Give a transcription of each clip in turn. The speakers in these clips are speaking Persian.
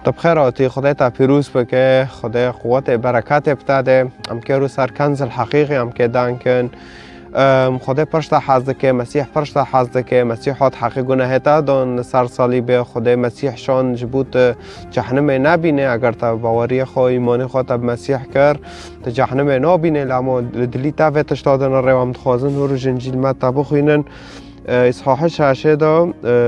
طب خیراتی خدای تا پیروز بکه، خدای قوت برکت بتاده، ام که رو سر کنز الحقیقی ام که دانکن خدای پرشتا حزده که مسیح پرشتا حزده که مسیح حد حقیق گناه تا دون سر صلیب خدای مسیح شان جبوت جهنم نبینه. اگر تا باوری خو ایمان خو تا مسیح کر تا جهنم نبینه، لما دلی تا وتش دادن روام خوازن رو جنجیل ما تا بخوینن إصحاح شاشة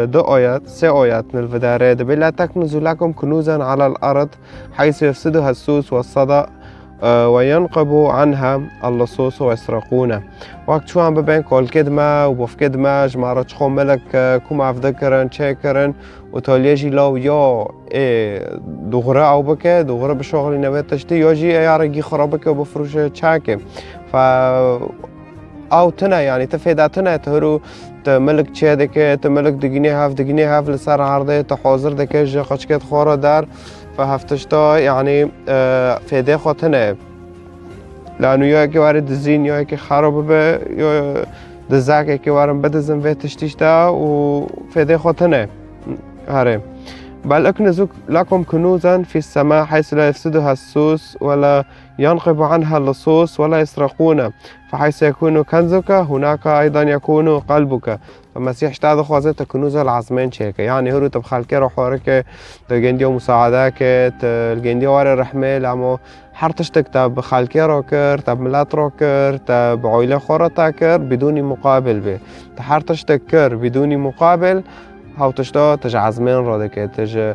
دو آيات سه آيات من الفدارة لا تكنزوا لكم كنوزا على الأرض حيث يفسدها السوس والصدأ وينقب عنها اللصوص ويسرقونه. وقت شو عم ببين كل كدمة وبف كدمة جمارة شخو ملك كوم عفدكرن شاكرن وتوليجي لو يا دغرة أو بكة دغرة بشغل نبات تشتي يجي يارجي خرابك وبفروش شاكي ف او تنا يعني تفيداتنا تهرو تملك تشادك تملك دقيني هاف لسر عرضه تحاضر دكه جا قشكت خورا دار فهفتشتا يعني فيدي خوتنا لانه يا كي وارد الزين يا كي خرب به يا دزاك كي وارم بدزن في تشتيشتا وفيدي خوتنا هاري بل اكنزوا لكم كنوزا في السماء حيث لا يفسدها السوس ولا ينقب عنها اللصوص ولا يسرقون فحيث يكون كنزك هناك أيضا يكون قلبك. فمسيح اشتاد خوازت كنوز العظمين شيك يعني هرو تبخالك روح ورك تلقين ديو مساعداك تلقين ديو وار الرحمة لعمو حرتشتك تب خالك روكر تب ملات روكر تب عيلة خورتاكر بدون مقابل به تحرتشتك كر بدون مقابل هاو تشتا تج عزمين را دكه تج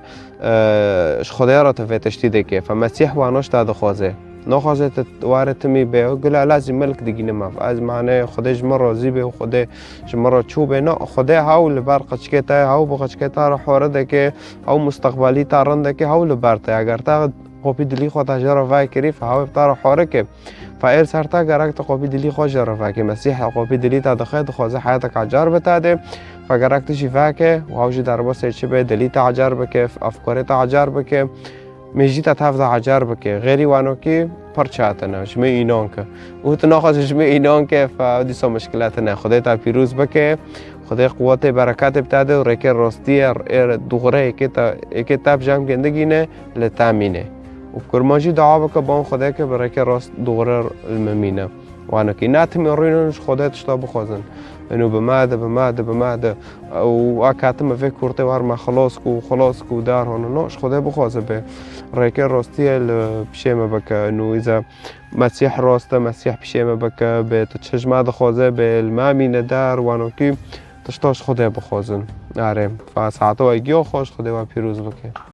خدای را تفتشتی دكه فمسيح وانوش تاد خوازه نخوازه وارد تمی به قل لازم ملك دقينه ما از معنی خدای جمر راضی به خدای جمر چوبه نه خدای هاو لبر قچکتا هاو بقچکتا را حوره دكه هاو مستقبلی تارن دكه هاو لبرته اگر تا قوپی دلی خود تجربه وای کری فهاو بتار حوره که فایل سرتا گرک تا قوپی دلی خود جربه که مسیح قوپی دلی تا دخل خوازه حیاتک عجار بتاده فگرک تشیفه که و هاوجی در باس چه به دلی تا عجار بکه افکاری تا عجار بکه میجی تا تفض عجار بکه غیری وانو کی پرچاتنا جمع اینان که او تناخذ جمع اینان که فدی سو مشکلات نه خدای تا پیروز بکه خدای قوت برکت بتاده و رکه راستی دوغره که تاب جام گندگی نه لتامینه و کرمانجی دعا بکه بام خدای که برکه راست دوغره الممینه وانا کی ناتم يورينش خدای تشتا بخوزن انه بماده و اکاتم فکر کرده وار ما خلاص کو دار هون نوش خدای بخوازه به رکه راستی بشیم بکه انه اذا مسیح راسته مسیح بشیم بکه به تشجمع خوازه به المامینه دار وانا کی تشتاش خدای بخوازن آره فساعته و گیو خوش خدای و پیروز بکه